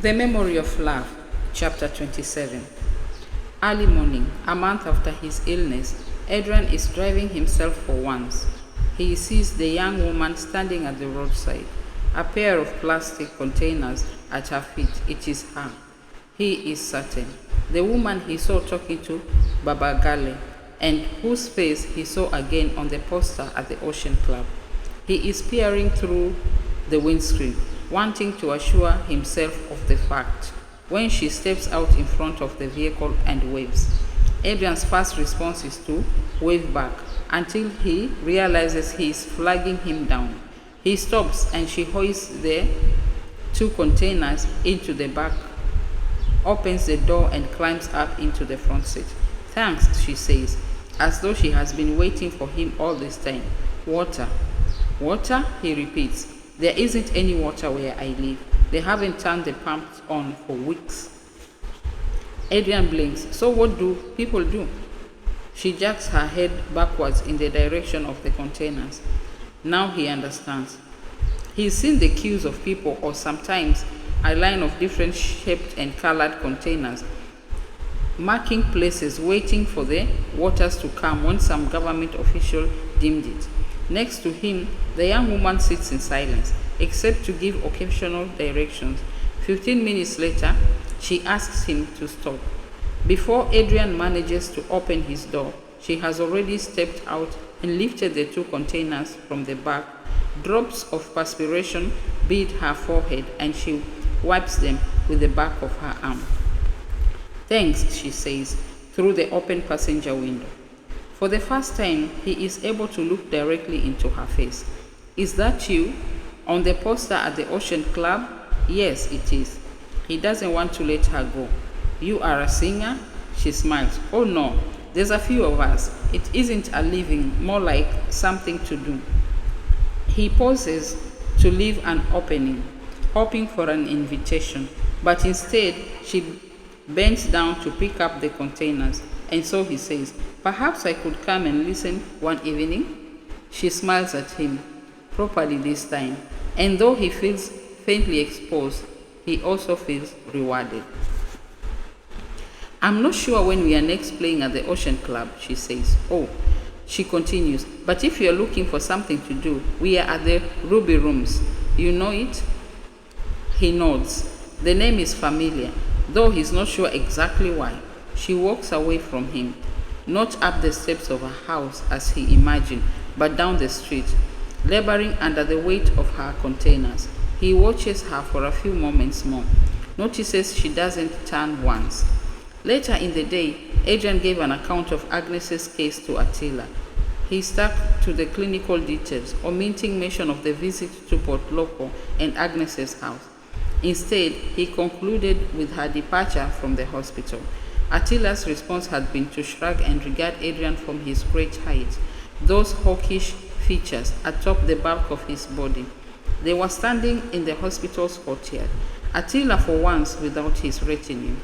The Memory of Love, Chapter 27. Early morning, a month after his illness, Adrian is driving himself for once. He sees the young woman standing at the roadside, a pair of plastic containers at her feet. It is her. He is certain. The woman he saw talking to Baba Gale, and whose face he saw again on the poster at the Ocean Club. He is peering through the windscreen, wanting to assure himself of the fact, when she steps out in front of the vehicle and waves. Adrian's first response is to wave back until he realizes he is flagging him down. He stops and she hoists the two containers into the back, opens the door and climbs up into the front seat. "Thanks," she says, as though she has been waiting for him all this time. "Water." "Water?" he repeats. "There isn't any water where I live. They haven't turned the pumps on for weeks." Adrian blinks. "So what do people do?" She jerks her head backwards in the direction of the containers. Now he understands. He's seen the queues of people, or sometimes a line of different shaped and colored containers, marking places waiting for the waters to come when some government official deemed it. Next to him, the young woman sits in silence, except to give occasional directions. 15 minutes later, she asks him to stop. Before Adrian manages to open his door, she has already stepped out and lifted the two containers from the back. Drops of perspiration bead her forehead and she wipes them with the back of her arm. "Thanks," she says, through the open passenger window. For the first time, he is able to look directly into her face. "Is that you? On the poster at the Ocean Club?" "Yes, it is." He doesn't want to let her go. "You are a singer?" She smiles. "Oh no, there's a few of us. It isn't a living, more like something to do." He pauses to leave an opening, hoping for an invitation, but instead she bends down to pick up the containers, and so he says, "Perhaps I could come and listen one evening?" She smiles at him, properly this time, and though he feels faintly exposed, he also feels rewarded. "I'm not sure when we are next playing at the Ocean Club," she says. "Oh," she continues, "but if you're looking for something to do, we are at the Ruby Rooms. You know it?" He nods. The name is familiar, though he's not sure exactly why. She walks away from him, not up the steps of her house as he imagined, but down the street, laboring under the weight of her containers. He watches her for a few moments more, notices she doesn't turn once. Later in the day, Adrian gave an account of Agnes's case to Attila. He stuck to the clinical details, omitting mention of the visit to Port Loko and Agnes's house. Instead, he concluded with her departure from the hospital. Attila's response had been to shrug and regard Adrian from his great height, those hawkish features atop the bulk of his body. They were standing in the hospital's courtyard, Attila for once without his retinue.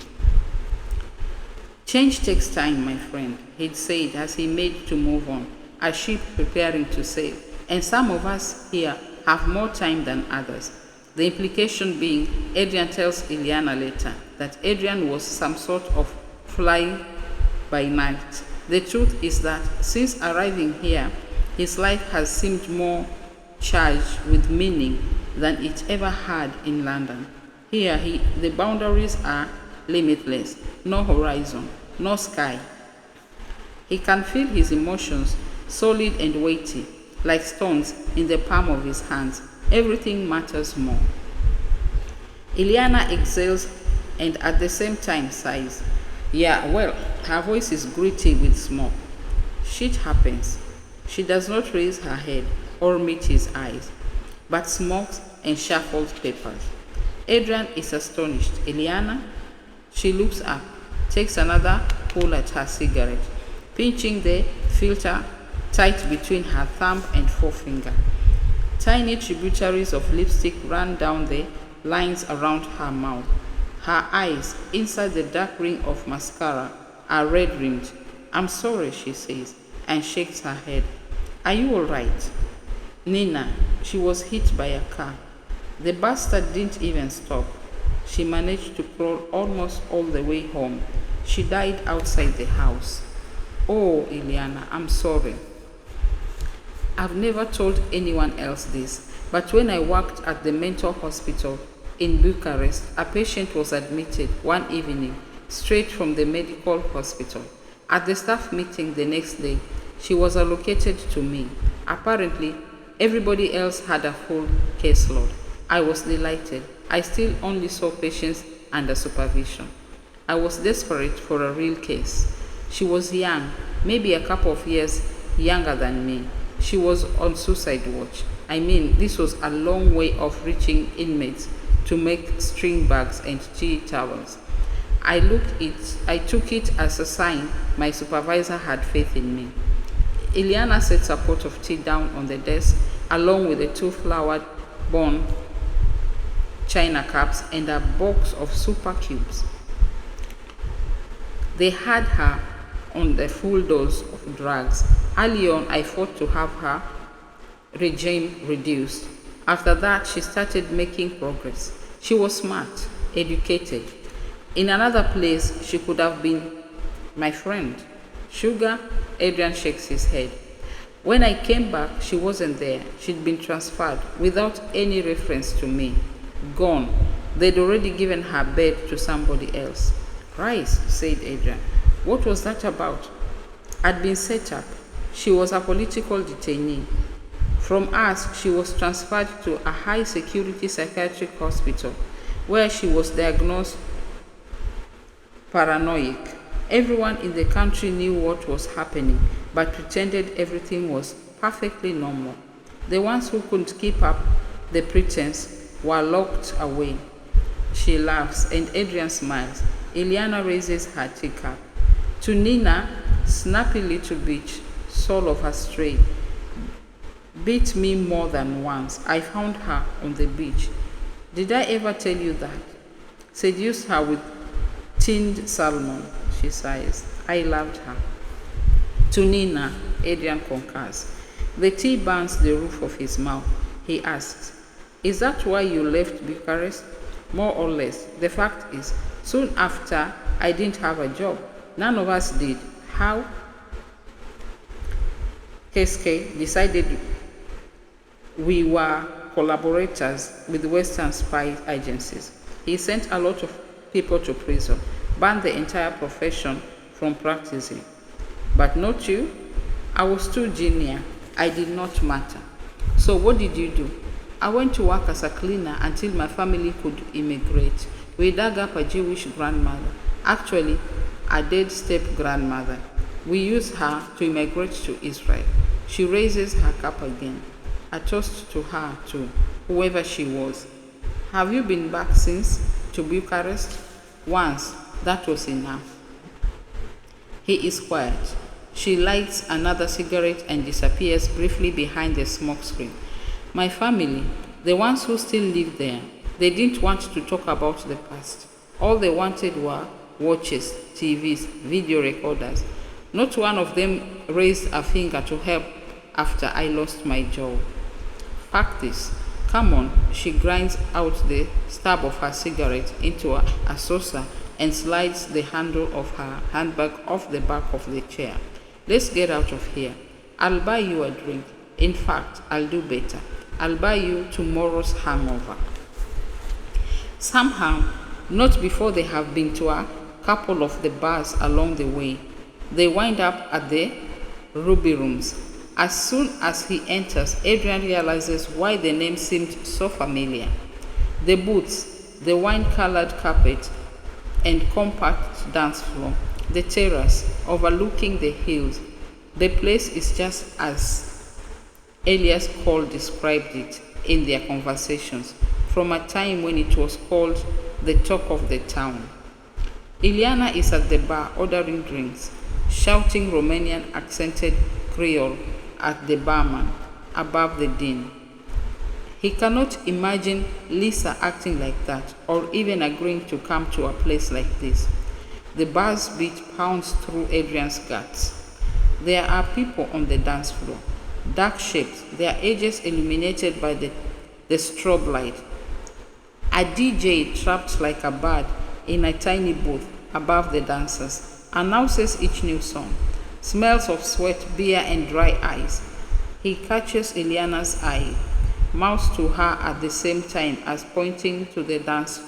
"Change takes time, my friend," he'd said as he made to move on, a ship preparing to sail, "and some of us here have more time than others." The implication being, Adrian tells Ileana later, that Adrian was some sort of fly by night. The truth is that since arriving here, his life has seemed more charged with meaning than it ever had in London. Here, the boundaries are limitless, no horizon, no sky. He can feel his emotions, solid and weighty, like stones in the palm of his hands. Everything matters more. Ileana exhales and at the same time sighs. "Yeah, well," her voice is gritty with smoke. "Shit happens." She does not raise her head or meet his eyes, but smokes and shuffles papers. Adrian is astonished. "Ileana?" She looks up, takes another pull at her cigarette, pinching the filter tight between her thumb and forefinger. Tiny tributaries of lipstick run down the lines around her mouth. Her eyes, inside the dark ring of mascara, are red-rimmed. "I'm sorry," she says, and shakes her head. "Are you all right?" "Nina, she was hit by a car. The bastard didn't even stop." She managed to crawl almost all the way home. She died outside the house. Oh, Ileana, I'm sorry. I've never told anyone else this, but when I worked at the mental hospital in Bucharest, a patient was admitted one evening straight from the medical hospital. At the staff meeting the next day, she was allocated to me. Apparently, everybody else had a full caseload. I was delighted. I still only saw patients under supervision. I was desperate for a real case. She was young, maybe a couple of years younger than me. She was on suicide watch. I mean, this was a long way of reaching inmates to make string bags and tea towels. I took it as a sign my supervisor had faith in me. Ileana sets a pot of tea down on the desk along with the 2 flowered bone china cups and a box of super cubes. They had her on the full dose of drugs. Early on, I fought to have her regime reduced. After that, she started making progress. She was smart, educated. In another place, she could have been my friend. Sugar? Adrian shakes his head. When I came back, she wasn't there. She'd been transferred without any reference to me. Gone. They'd already given her bed to somebody else. Christ, said Adrian. What was that about? I'd been set up. She was a political detainee. From us, she was transferred to a high-security psychiatric hospital where she was diagnosed paranoid. Everyone in the country knew what was happening, but pretended everything was perfectly normal. The ones who couldn't keep up the pretense were locked away. She laughs, and Adrian smiles. Ileana raises her teacup. To Nina, snappy little bitch, soul of a stray, beat me more than once. I found her on the beach. Did I ever tell you that? Seduced her with tinned salmon, she sighs. I loved her. To Nina, Adrian concurs. The tea burns the roof of his mouth. He asks, is that why you left Bucharest? More or less. The fact is, soon after, I didn't have a job. None of us did. How? Keske decided we were collaborators with Western spy agencies. He sent a lot of people to prison, banned the entire profession from practicing. But not you. I was too junior. I did not matter. So what did you do? I went to work as a cleaner until my family could immigrate. We dug up a Jewish grandmother, actually a dead step-grandmother. We used her to immigrate to Israel. She raises her cup again. A toast to her too, whoever she was. Have you been back since to Bucharest? Once. That was enough. He is quiet. She lights another cigarette and disappears briefly behind the smoke screen. My family, the ones who still live there, they didn't want to talk about the past. All they wanted were watches, TVs, video recorders. Not one of them raised a finger to help after I lost my job. Fact is, come on, she grinds out the stub of her cigarette into a saucer and slides the handle of her handbag off the back of the chair. Let's get out of here. I'll buy you a drink. In fact, I'll do better. I'll buy you tomorrow's hangover. Somehow, not before they have been to a couple of the bars along the way, they wind up at the Ruby Rooms. As soon as he enters, Adrian realizes why the name seemed so familiar. The booths, the wine-colored carpet, and compact dance floor, the terrace overlooking the hills. The place is just as Elias Cole described it in their conversations, from a time when it was called the talk of the town. Ileana is at the bar ordering drinks, shouting Romanian accented Creole at the barman above the din. He cannot imagine Lisa acting like that or even agreeing to come to a place like this. The bar's beat pounds through Adrian's guts. There are people on the dance floor, dark shapes, their ages illuminated by the strobe light. A DJ, trapped like a bird in a tiny booth above the dancers, announces each new song. Smells of sweat, beer, and dry ice. He catches Ileana's eye, mouths to her at the same time as pointing to the dance.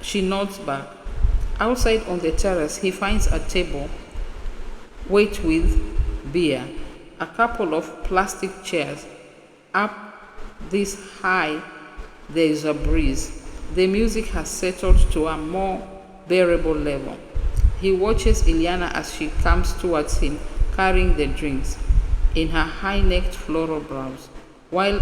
She nods back. Outside on the terrace, he finds a table weight with beer, a couple of plastic chairs. Up this high, there is a breeze. The music has settled to a more bearable level. He watches Ileana as she comes towards him, carrying the drinks in her high-necked floral blouse. While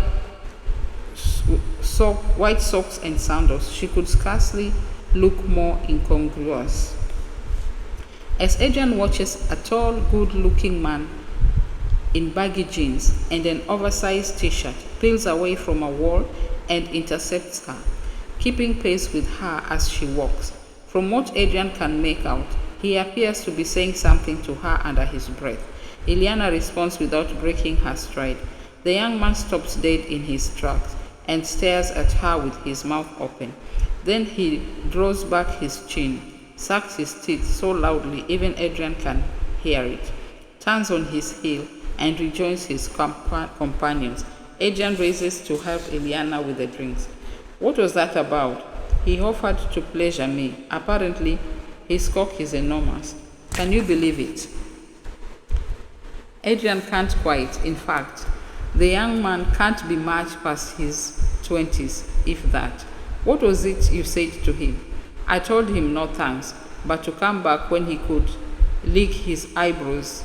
white socks and sandals, she could scarcely look more incongruous. As Adrian watches, a tall, good-looking man in baggy jeans and an oversized t-shirt peels away from a wall and intercepts her, keeping pace with her as she walks. From what Adrian can make out, he appears to be saying something to her under his breath. Ileana responds without breaking her stride. The young man stops dead in his tracks and stares at her with his mouth open. Then he draws back his chin, sucks his teeth so loudly even Adrian can hear it, turns on his heel, and rejoins his companions. Adrian raises to help Ileana with the drinks. What was that about? He offered to pleasure me. Apparently, his cock is enormous. Can you believe it? Adrian can't quite. In fact, the young man can't be much past his 20s, if that. What was it you said to him? I told him no thanks, but to come back when he could lick his eyebrows.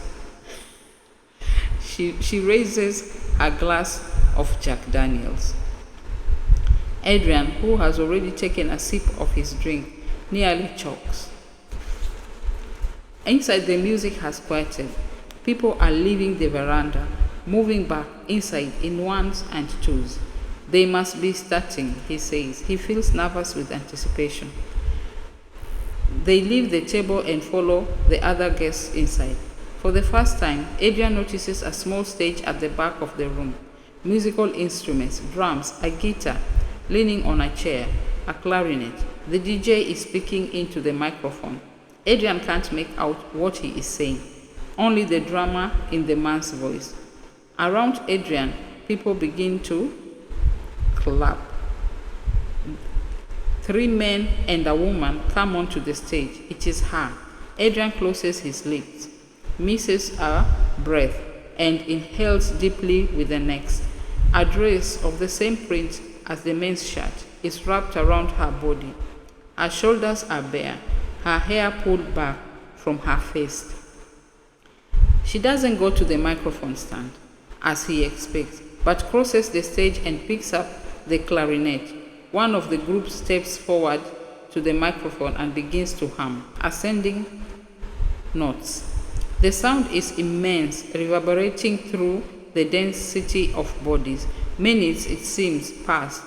She raises a glass of Jack Daniels. Adrian, who has already taken a sip of his drink, nearly chokes. Inside, the music has quieted. People are leaving the veranda, moving back inside in ones and twos. They must be starting, he says. He feels nervous with anticipation. They leave the table and follow the other guests inside. For the first time, Adrian notices a small stage at the back of the room. Musical instruments, drums, a guitar, leaning on a chair, a clarinet. The DJ is speaking into the microphone. Adrian can't make out what he is saying, only the drama in the man's voice. Around Adrian, people begin to clap. 3 men and a woman come onto the stage. It is her. Adrian closes his lips, misses a breath, and inhales deeply with the next. A dress of the same print as the men's shirt is wrapped around her body. Her shoulders are bare, her hair pulled back from her face. She doesn't go to the microphone stand, as he expects, but crosses the stage and picks up the clarinet. One of the group steps forward to the microphone and begins to hum, ascending notes. The sound is immense, reverberating through the density of bodies. Minutes, it seems, pass.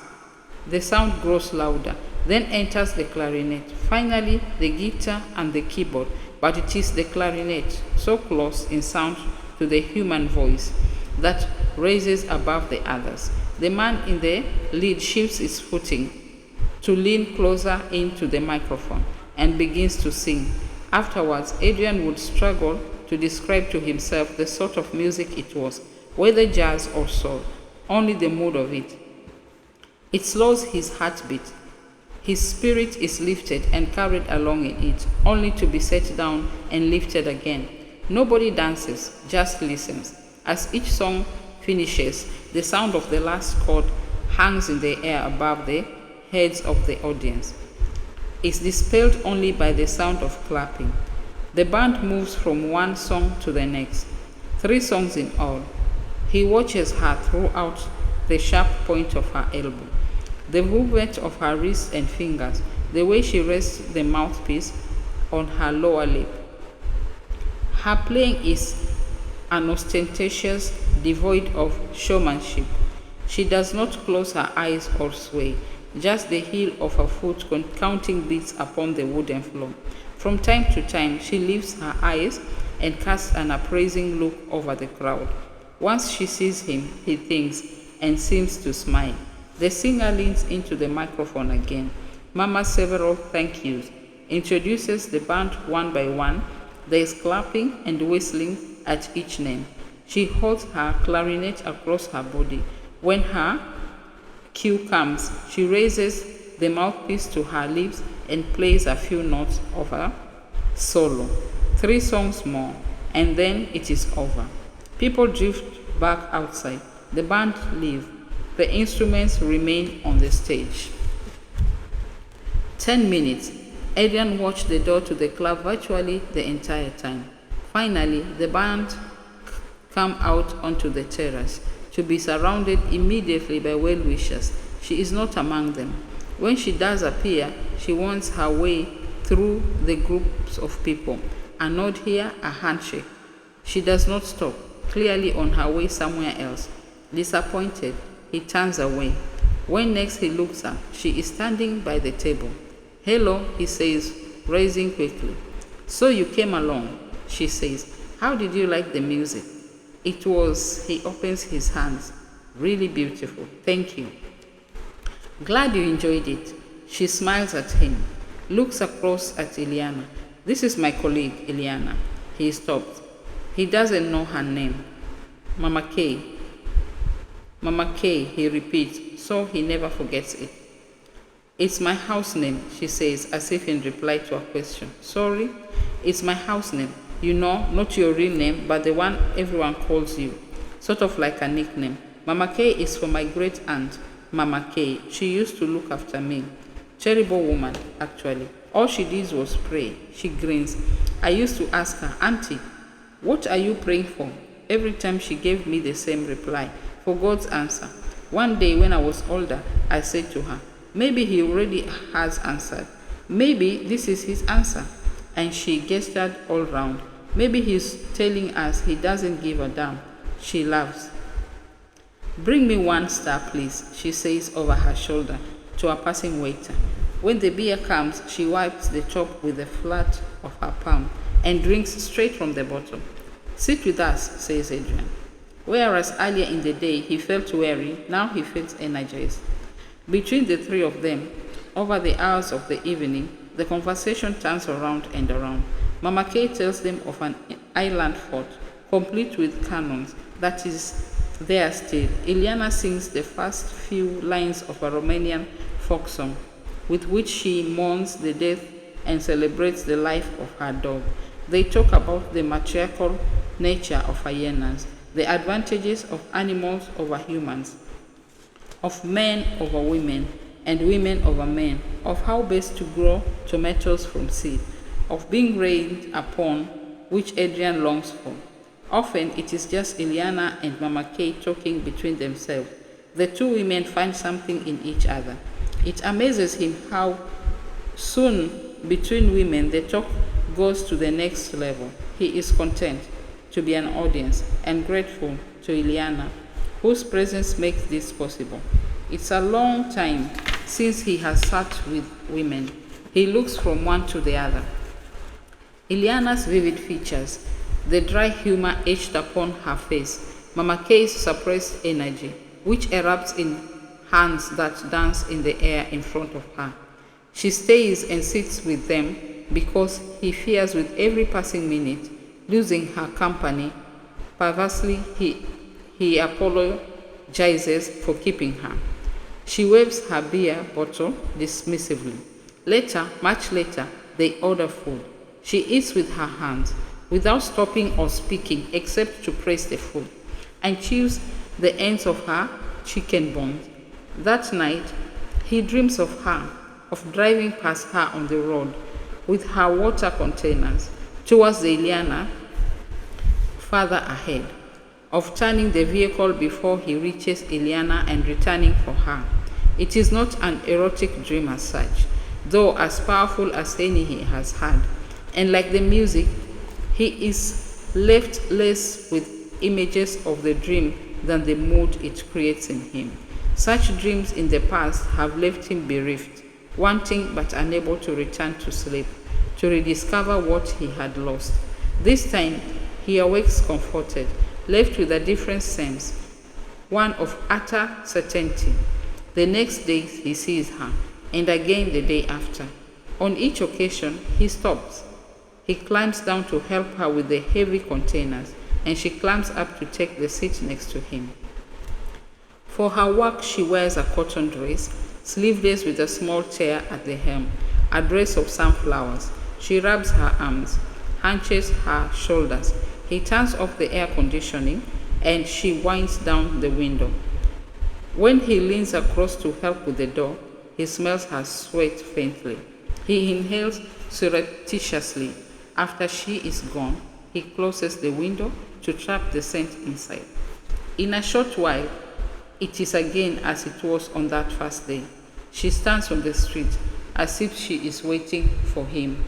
The sound grows louder, then enters the clarinet, finally the guitar and the keyboard, but it is the clarinet, so close in sound to the human voice, that raises above the others. The man in the lead shifts his footing to lean closer into the microphone and begins to sing. Afterwards, Adrian would struggle to describe to himself the sort of music it was, whether jazz or soul, only the mood of it. It slows his heartbeat. His spirit is lifted and carried along in it, only to be set down and lifted again. Nobody dances, just listens. As each song finishes, the sound of the last chord hangs in the air above the heads of the audience. It's dispelled only by the sound of clapping. The band moves from one song to the next, 3 songs in all. He watches her throughout the sharp point of her elbow, the movement of her wrists and fingers, the way she rests the mouthpiece on her lower lip. Her playing is unostentatious, devoid of showmanship. She does not close her eyes or sway, just the heel of her foot counting beats upon the wooden floor. From time to time, she lifts her eyes and casts an appraising look over the crowd. Once she sees him, he thinks, and seems to smile. The singer leans into the microphone again, murmurs several thank yous, introduces the band one by one. There is clapping and whistling at each name. She holds her clarinet across her body. When her cue comes, she raises the mouthpiece to her lips and plays a few notes of a solo. 3 songs more, and then it is over. People drift back outside. The band leave. The instruments remain on the stage. 10 minutes. Adrian watched the door to the club virtually the entire time. Finally, the band come out onto the terrace, to be surrounded immediately by well-wishers. She is not among them. When she does appear, she wants her way through the groups of people. A nod here, a handshake. She does not stop, clearly on her way somewhere else. Disappointed, he turns away. When next he looks up, she is standing by the table. "Hello," he says, rising quickly. "So you came along," she says. "How did you like the music?" "It was," he opens his hands, "really beautiful. Thank you." "Glad you enjoyed it." She smiles at him, looks across at Iliana. "This is my colleague, Iliana." He stopped. He doesn't know her name. Mama Kay. Mama Kay, he repeats, so he never forgets it. "It's my house name," she says, as if in reply to a question. "Sorry?" "It's my house name. You know, not your real name, but the one everyone calls you. Sort of like a nickname. Mama Kay is for my great aunt, Mama Kay. She used to look after me. Terrible woman, actually. All she did was pray." She grins. "I used to ask her, 'Auntie, what are you praying for?' Every time she gave me the same reply, for God's answer. One day when I was older, I said to her, 'Maybe he already has answered. Maybe this is his answer.' And she gestured all round. 'Maybe he's telling us he doesn't give a damn.'" She laughs. "Bring me 1 star, please," she says over her shoulder to a passing waiter. When the beer comes, she wipes the top with the flat of her palm and drinks straight from the bottle. "Sit with us," says Adrian. Whereas earlier in the day he felt weary, now he feels energized. Between the 3 of them, over the hours of the evening, the conversation turns around and around. Mama Kay tells them of an island fort, complete with cannons, that is there still. Iliana sings the first few lines of a Romanian folk song, with which she mourns the death and celebrates the life of her dog. They talk about the matriarchal nature of hyenas, the advantages of animals over humans, of men over women, and women over men, of how best to grow tomatoes from seed, of being rained upon, which Adrian longs for. Often it is just Iliana and Mama Kay talking between themselves. The 2 women find something in each other. It amazes him how soon between women the talk goes to the next level. He is content to be an audience and grateful to Iliana, whose presence makes this possible. It's a long time since he has sat with women. He looks from one to the other. Iliana's vivid features, the dry humor etched upon her face, Mama Kay's suppressed energy, which erupts in hands that dance in the air in front of her. She stays and sits with them because he fears with every passing minute losing her company. Perversely, he apologizes for keeping her. She waves her beer bottle dismissively. Later, much later, they order food. She eats with her hands, without stopping or speaking except to praise the food, and chews the ends of her chicken bones. That night, he dreams of her, of driving past her on the road with her water containers towards the Iliana farther ahead, of turning the vehicle before he reaches Iliana and returning for her. It is not an erotic dream as such, though as powerful as any he has had, and like the music, he is left less with images of the dream than the mood it creates in him. Such dreams in the past have left him bereft, wanting but unable to return to sleep, to rediscover what he had lost. This time, he awakes comforted, left with a different sense, one of utter certainty. The next day he sees her, and again the day after. On each occasion, he stops. He climbs down to help her with the heavy containers, and she climbs up to take the seat next to him. For her work, she wears a cotton dress, sleeveless with a small tear at the hem, a dress of sunflowers. She rubs her arms, hunches her shoulders. He turns off the air conditioning, and she winds down the window. When he leans across to help with the door, he smells her sweat faintly. He inhales surreptitiously. After she is gone, he closes the window to trap the scent inside. In a short while, it is again as it was on that first day. She stands on the street as if she is waiting for him.